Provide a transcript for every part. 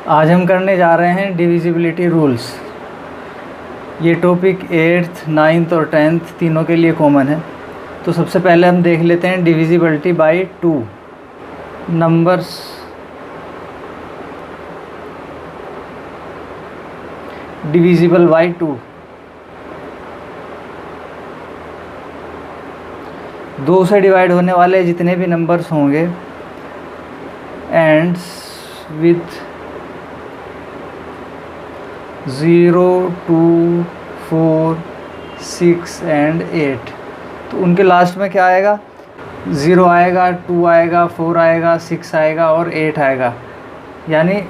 आज हम करने जा रहे हैं डिविजिबिलिटी रूल्स। ये टॉपिक 8th, 9th और 10th तीनों के लिए कॉमन है। तो सबसे पहले हम देख लेते हैं divisibility bye 2। Numbers divisible by 2, 2 से डिवाइड होने वाले जितने भी नंबर्स होंगे एंड्स विथ 0, 2, 4, 6 एंड 8। तो उनके लास्ट में क्या आएगा? 0 आएगा, 2 आएगा, 4 आएगा, 6 आएगा और 8 आएगा, यानी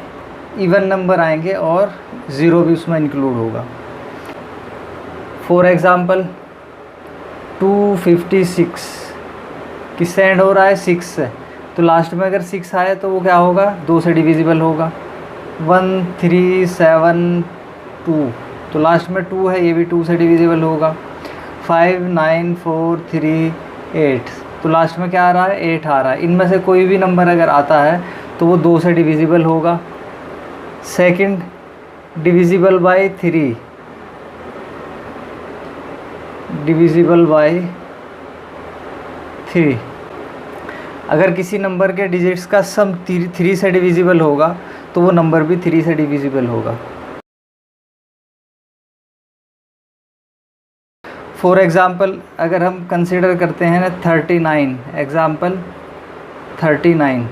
इवन नंबर आएंगे और 0 भी उसमें इंक्लूड होगा। फॉर एग्ज़ाम्पल 256 किससे एंड हो रहा है? 6 से। तो लास्ट में अगर 6 आए तो वो क्या होगा? 2 से डिविजिबल होगा। 1372 तो लास्ट में 2 है, ये भी 2 से डिविजिबल होगा। 59438 तो लास्ट में क्या आ रहा है? 8 आ रहा है। इनमें से कोई भी नंबर अगर आता है तो वो 2 से डिविजिबल होगा। Second, divisible by 3, divisible by 3। अगर किसी नंबर के डिजिट्स का सम 3 से डिविजिबल होगा तो वो नंबर भी 3 से डिविजिबल होगा। फॉर एग्ज़ाम्पल अगर हम कंसिडर करते हैं ना 39, एग्ज़ाम्पल 39,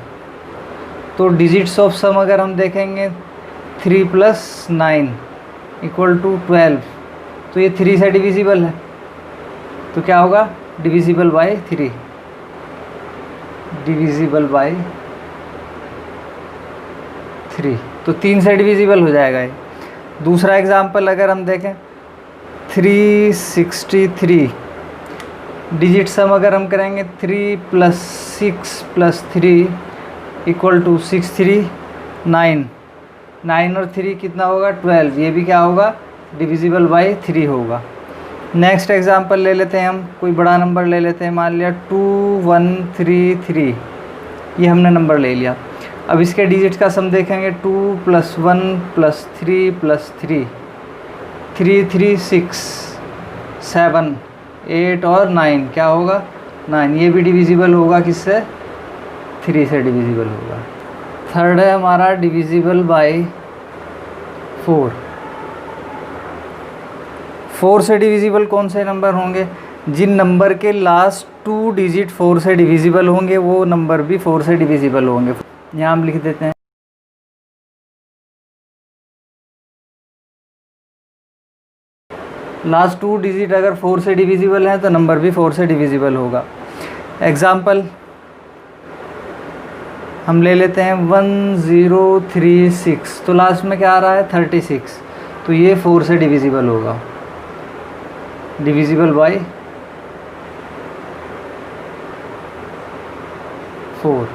तो डिजिट्स ऑफ सम अगर हम देखेंगे 3 + 9 = 12, तो ये 3 से डिविजिबल है। तो क्या होगा? डिविजिबल बाय 3, डिविजिबल बाय 3, तो 3 से डिविजिबल हो जाएगा ये। दूसरा एग्ज़ाम्पल अगर हम देखें 363, डिजिट सम अगर हम करेंगे 3 + 6 + 3 = 6, 9 और 3 कितना होगा? 12, ये भी क्या होगा? डिविजिबल बाय 3 होगा। नेक्स्ट एग्ज़ाम्पल ले लेते हैं हम, कोई बड़ा नंबर ले लेते हैं, मान लिया 2133, ये हमने नंबर ले लिया। अब इसके डिजिट का सम देखेंगे 2 + 1 + 3 + 3, 3, 3, 6, 7, 8 और 9, क्या होगा? 9, ये भी डिविजिबल होगा किससे? 3 से डिविजिबल होगा। थर्ड है हमारा डिविजिबल बाय 4। 4 से डिविजिबल कौन से नंबर होंगे? जिन नंबर के लास्ट 2 डिजिट 4 से डिविजिबल होंगे वो नंबर भी 4 से डिविजिबल होंगे। यहाँ हम लिख देते हैं लास्ट 2 डिजिट अगर 4 से डिविजिबल हैं तो नंबर भी 4 से डिविजिबल होगा। एग्ज़ाम्पल हम ले लेते हैं 1036, तो लास्ट में क्या आ रहा है? 36, तो ये 4 से डिविजिबल होगा, डिविजिबल बाय 4।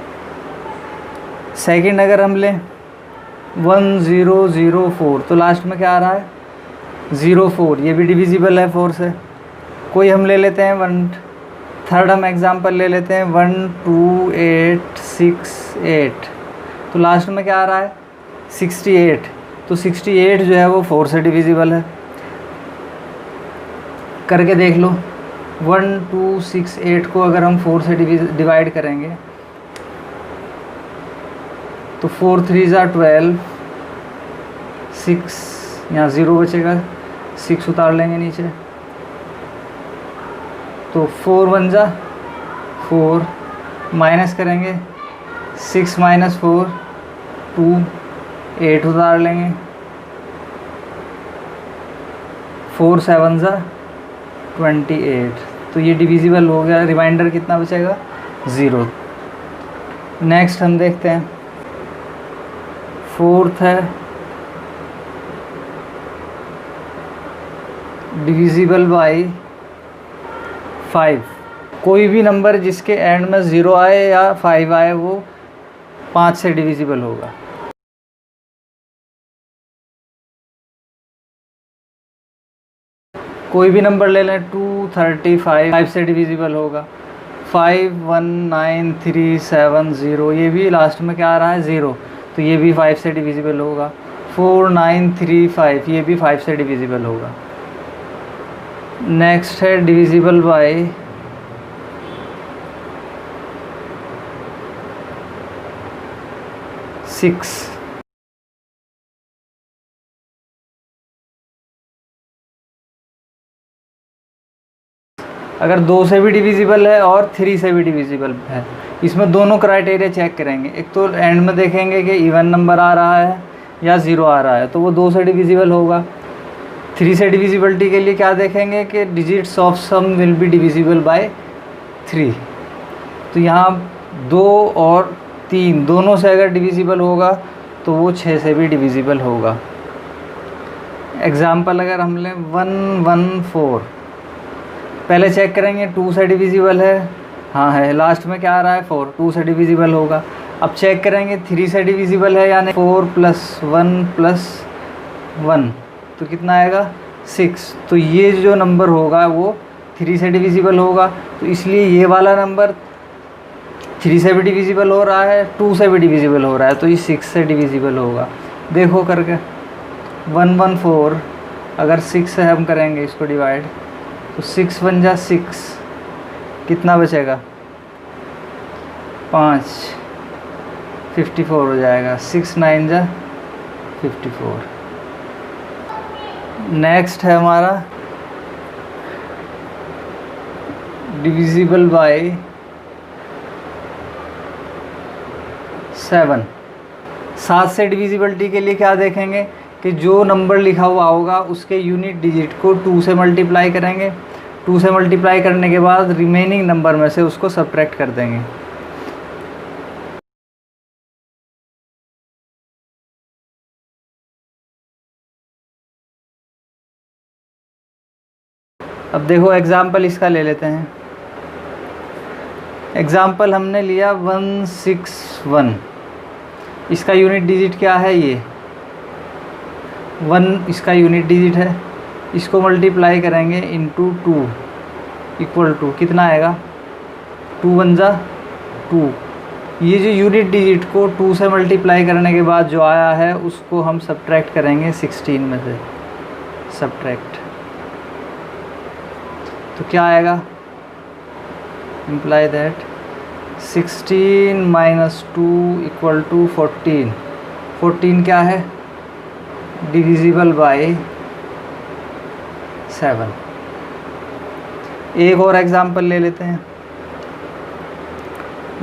सेकंड अगर हम लें 1004, तो लास्ट में क्या आ रहा है? 04, ये भी डिविजिबल है 4 से। कोई हम ले लेते हैं थर्ड हम एग्ज़ाम्पल ले लेते हैं 12868, तो लास्ट में क्या आ रहा है? 68, तो 68 जो है वो 4 से डिविजिबल है। करके देख लो, 1268 को अगर हम 4 से डिवाइड करेंगे तो 4 3 = 12, 6 यहाँ 0 बचेगा, 6 उतार लेंगे नीचे, तो 4 1 = 4, माइनस करेंगे 6 - 4 2, 8 उतार लेंगे, 4 7 = 28, तो ये डिविजिबल हो गया। रिमाइंडर कितना बचेगा? 0। नेक्स्ट हम देखते हैं फोर्थ है डिविजिबल बाय 5। कोई भी नंबर जिसके एंड में 0 आए या 5 आए वो 5 से डिविजिबल होगा। कोई भी नंबर ले लें 235, 5 से डिविजिबल होगा। 5 1 9 3 7 0, ये भी लास्ट में क्या आ रहा है? 0, तो ये भी 5 से डिविजिबल होगा। 4935 ये भी 5 से डिविजिबल होगा। नेक्स्ट है डिविजिबल बाय 6। अगर 2 से भी डिविजिबल है और 3 से भी डिविजिबल है, इसमें दोनों क्राइटेरिया चेक करेंगे। एक तो एंड में देखेंगे कि इवन नंबर आ रहा है या ज़ीरो आ रहा है, तो वो 2 से डिविजिबल होगा। 3 से डिविजिबिलिटी के लिए क्या देखेंगे कि digits of sum will be divisible by 3। तो यहाँ 2 और 3 दोनों से अगर डिविजिबल होगा तो वो 6 से भी डिविजिबल होगा। एग्ज़ाम्पल अगर हम लें 114, पहले चेक करेंगे 2 से डिविजिबल है, हाँ है। लास्ट में क्या आ रहा है 4, 2 से डिविजिबल होगा। अब चेक करेंगे 3 से डिविजिबल है या नहीं। 4 + 1 + 1 तो कितना आएगा 6। तो ये जो नंबर होगा वो 3 से डिविजिबल होगा। तो इसलिए ये वाला नंबर 3 से भी डिविजिबल हो रहा है, 2 से भी डिविजिबल हो रहा है, तो ये 6 से डिविजिबल होगा। देखो करके 114 अगर 6 से हम करेंगे इसको डिवाइड, तो 6 × 1 = 6, कितना बचेगा 5, 54 हो जाएगा। 6 × 9 = 54। नेक्स्ट है हमारा डिविजिबल बाय 7। 7 से डिविजिबिलिटी के लिए क्या देखेंगे कि जो नंबर लिखा हुआ होगा उसके यूनिट डिजिट को 2 से मल्टीप्लाई करेंगे। 2 से मल्टीप्लाई करने के बाद रिमेनिंग नंबर में से उसको सब्ट्रैक्ट कर देंगे। अब देखो एग्ज़ाम्पल इसका ले लेते हैं। एग्ज़ाम्पल हमने लिया 161, इसका यूनिट डिजिट क्या है, ये 1 इसका यूनिट डिजिट है। इसको मल्टीप्लाई करेंगे इंटू 2 इक्वल टू कितना आएगा 2 × 1 = 2। ये जो यूनिट डिजिट को 2 से मल्टीप्लाई करने के बाद जो आया है उसको हम सब्ट्रैक्ट करेंगे 16 में से। सब्ट्रैक्ट तो क्या आएगा, इम्प्लाई दैट 16 - 2 = 14। 14 क्या है, डिविजिबल बाय 7। एक और एग्जांपल ले लेते हैं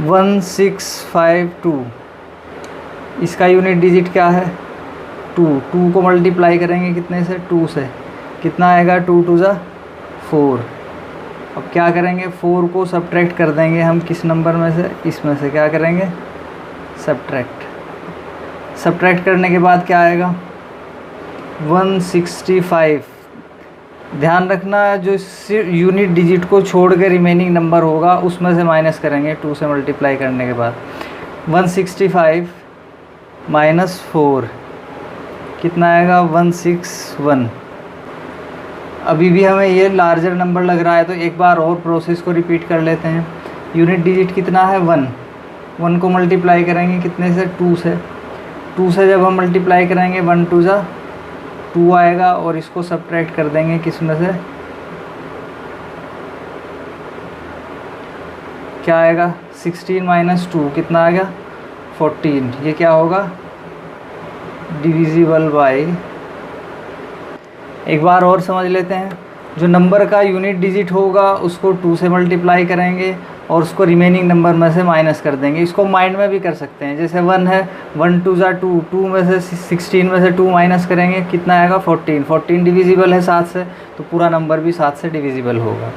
1652, इसका यूनिट डिजिट क्या है 2। 2 को मल्टीप्लाई करेंगे कितने से, 2 से, कितना आएगा 2 × 2 = 4। अब क्या करेंगे 4 को सब्ट्रैक्ट कर देंगे हम किस नंबर में से, इसमें से क्या करेंगे सब्ट्रैक्ट। सब्ट्रैक्ट करने के बाद क्या आएगा 165। ध्यान रखना जो यूनिट डिजिट को छोड़ के रिमेनिंग नंबर होगा उसमें से माइनस करेंगे 2 से मल्टीप्लाई करने के बाद। 165 - 4 कितना आएगा 161। अभी भी हमें ये लार्जर नंबर लग रहा है तो एक बार और प्रोसेस को रिपीट कर लेते हैं। यूनिट डिजिट कितना है 1। 1 को मल्टीप्लाई करेंगे कितने से 2 से। 2 से जब हम मल्टीप्लाई करेंगे 1 × 2 = 2 आएगा और इसको सब्ट्रैक्ट कर देंगे किस में से, क्या आएगा 16 - 2 कितना आ गया 14। ये क्या होगा डिविजिबल बाय। एक बार और समझ लेते हैं, जो नंबर का यूनिट डिजिट होगा उसको 2 से मल्टीप्लाई करेंगे और उसको रिमेनिंग नंबर में से माइनस कर देंगे। इसको माइंड में भी कर सकते हैं, जैसे 1 है 1 × 2 = 2, 2 में से 16 में से 2 माइनस करेंगे कितना आएगा 14। 14 डिविजिबल है 7 से, तो पूरा नंबर भी 7 से डिविजिबल होगा।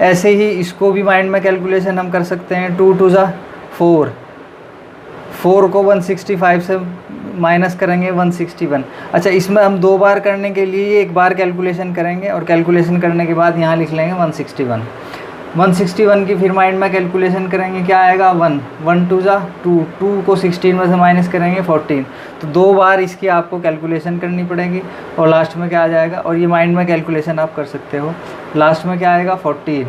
ऐसे ही इसको भी माइंड में कैलकुलेशन हम कर सकते हैं। 2 × 2 = 4, 4 को 165 से माइनस करेंगे 161। अच्छा, इसमें हम 2 बार करने के लिए एक बार कैलकुलेशन करेंगे और कैलकुलेशन करने के बाद यहाँ लिख लेंगे 161। 161 की फिर माइंड में कैलकुलेशन करेंगे, क्या आएगा 1 1 × 2 = 2, 2 को 16 में से माइनस करेंगे 14। तो 2 बार इसकी आपको कैलकुलेशन करनी पड़ेगी और लास्ट में क्या आ जाएगा, और ये माइंड में कैलकुलेशन आप कर सकते हो। लास्ट में क्या आएगा 14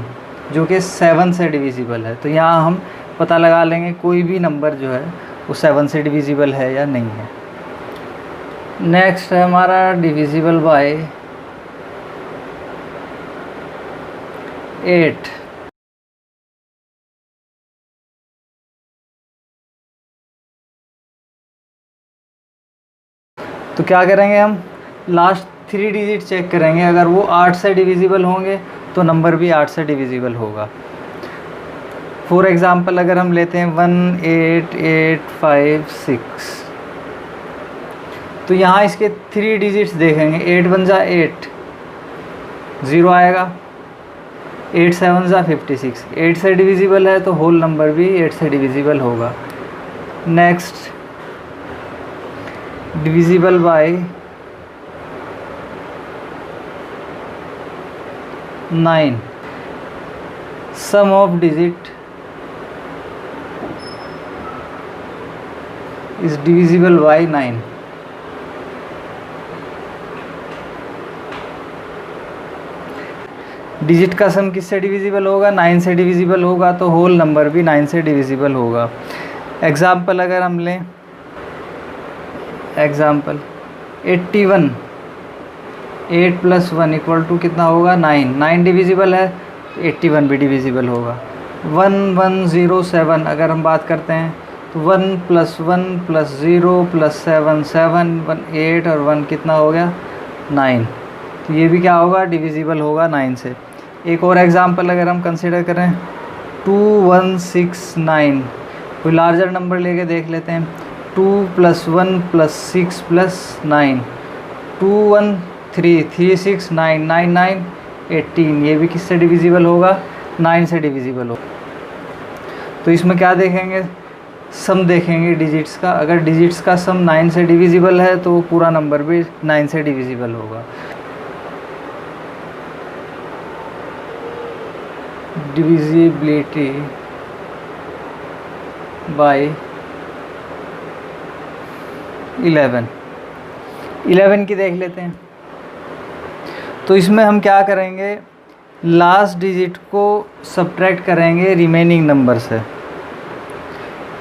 जो कि 7 से डिविजिबल है। तो यहाँ हम पता लगा लेंगे कोई भी नंबर जो है वो 7 से डिविजिबल है या नहीं है। नेक्स्ट है हमारा डिविजिबल बाय 8। तो क्या करेंगे हम, लास्ट 3 डिजिट चेक करेंगे, अगर वो 8 से डिविजिबल होंगे तो नंबर भी 8 से डिविजिबल होगा। फॉर एग्ज़ाम्पल अगर हम लेते हैं 18856, तो यहाँ इसके 3 डिजिट्स देखेंगे। 8 1 जा 8, 0 आएगा। 8 7 जा 56, 8 से डिविजिबल है तो होल नंबर भी 8 से डिविजिबल होगा। Next divisible by 9, sum of digit is divisible by 9। Digit का सम किससे डिविजिबल होगा, 9 से डिविजिबल होगा, तो होल नंबर भी 9 से डिविजिबल होगा। एग्ज़ाम्पल अगर हम लें, एग्ज़ाम्पल 81, 8 + 1 = कितना होगा, 9। 9 डिविजिबल है तो 81 भी डिविजिबल होगा। 1107 अगर हम बात करते हैं तो 1 + 1 + 0 + 7 7 1 8 और 1 कितना हो गया, 9। तो ये भी क्या होगा, डिविजिबल होगा 9 से। एक और एग्ज़ाम्पल अगर हम कंसिडर करें 2169, कोई लार्जर नंबर लेके देख लेते हैं। 2 + 1 + 6 + 9, 2 1 3 3 6 9 9 9 18, ये भी किससे डिविजिबल होगा, 9 से डिविजिबल होगा। तो इसमें क्या देखेंगे, सम देखेंगे डिजिट्स का। अगर डिजिट्स का सम 9 से डिविजिबल है तो पूरा नंबर भी 9 से डिविजिबल होगा। डिविजिबिलिटी बाय 11 की देख लेते हैं। तो इसमें हम क्या करेंगे, लास्ट डिजिट को सब्ट्रैक्ट करेंगे रिमेनिंग नंबर से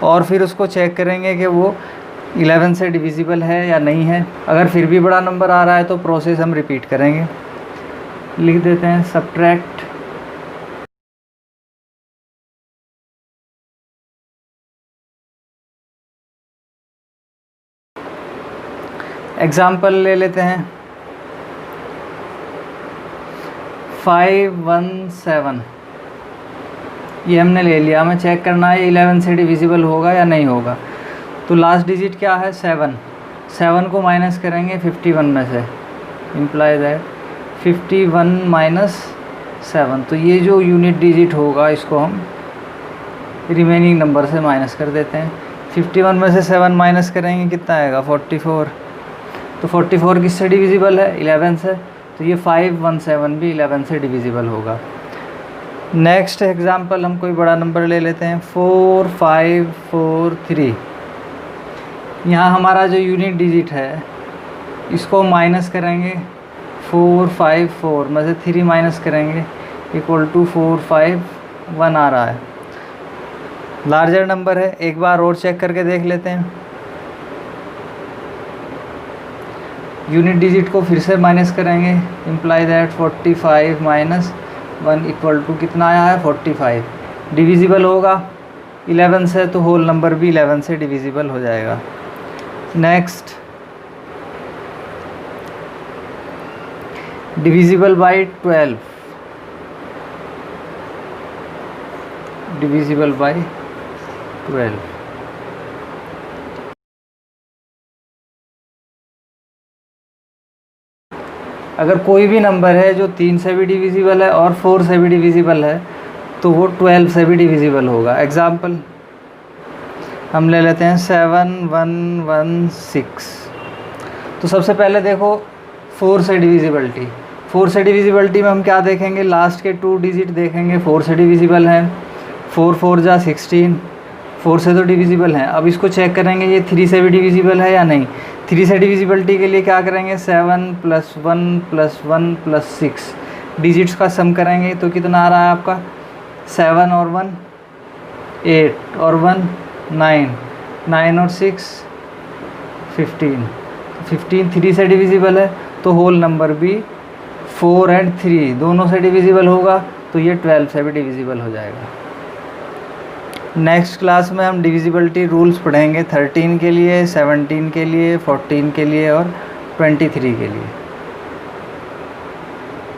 और फिर उसको चेक करेंगे कि वो 11 से डिविजिबल है या नहीं है। अगर फिर भी बड़ा नंबर आ रहा है तो प्रोसेस हम रिपीट करेंगे। लिख देते हैं सब्ट्रैक्ट एग्ज़ाम्पल ले लेते हैं 517, ये हमने ले लिया। हमें चेक करना है 11 से डिविजिबल होगा या नहीं होगा। तो लास्ट डिजिट क्या है, 7। 7 को माइनस करेंगे 51 में से, इम्प्लाई दैट 51 - 7। तो ये जो यूनिट डिजिट होगा इसको हम रिमेनिंग नंबर से माइनस कर देते हैं। 51 में से 7 माइनस करेंगे कितना आएगा, 44। तो 44 किससे डिविजिबल है, 11 से। तो ये 517 भी 11 से डिविजिबल होगा। नेक्स्ट एग्जांपल हम कोई बड़ा नंबर ले लेते हैं 4543। यहाँ हमारा जो यूनिट डिजिट है इसको माइनस करेंगे 454 में से 3 माइनस करेंगे = 451 आ रहा है। लार्जर नंबर है, एक बार और चेक करके देख लेते हैं। यूनिट डिजिट को फिर से माइनस करेंगे, इम्प्लाई दैट 45 - 1 = कितना आया है, 45। डिविजिबल होगा 11 से तो होल नंबर भी 11 से डिविजिबल हो जाएगा। Next divisible bye 12, divisible by 12। अगर कोई भी नंबर है जो 3 से भी डिविजिबल है और 4 से भी डिविजिबल है तो वो 12 से भी डिविजिबल होगा। एग्ज़ाम्पल हम ले लेते हैं 7116। तो सबसे पहले देखो 4 से डिविजिबिलिटी। 4 से डिविजिबिलिटी में हम क्या देखेंगे, लास्ट के 2 डिजिट देखेंगे 4 से डिविजिबल हैं। 4 4 जा 16, 4 से तो डिविजिबल हैं। अब इसको चेक करेंगे ये 3 से भी डिविजिबल है या नहीं। 3 से डिविजिबिलिटी के लिए क्या करेंगे, 7 + 1 + 1 + 6 डिजिट्स का सम करेंगे तो कितना आ रहा है आपका, 7 और 1 8 और 1 9 9 और 6 15, 15 3 से डिविजिबल है, तो होल नंबर भी 4 एंड 3 दोनों से डिविजिबल होगा, तो ये 12 से भी डिविजिबल हो जाएगा। नेक्स्ट क्लास में हम डिविजिबिलिटी रूल्स पढ़ेंगे 13 के लिए, 17 के लिए, 14 के लिए और 23 के लिए।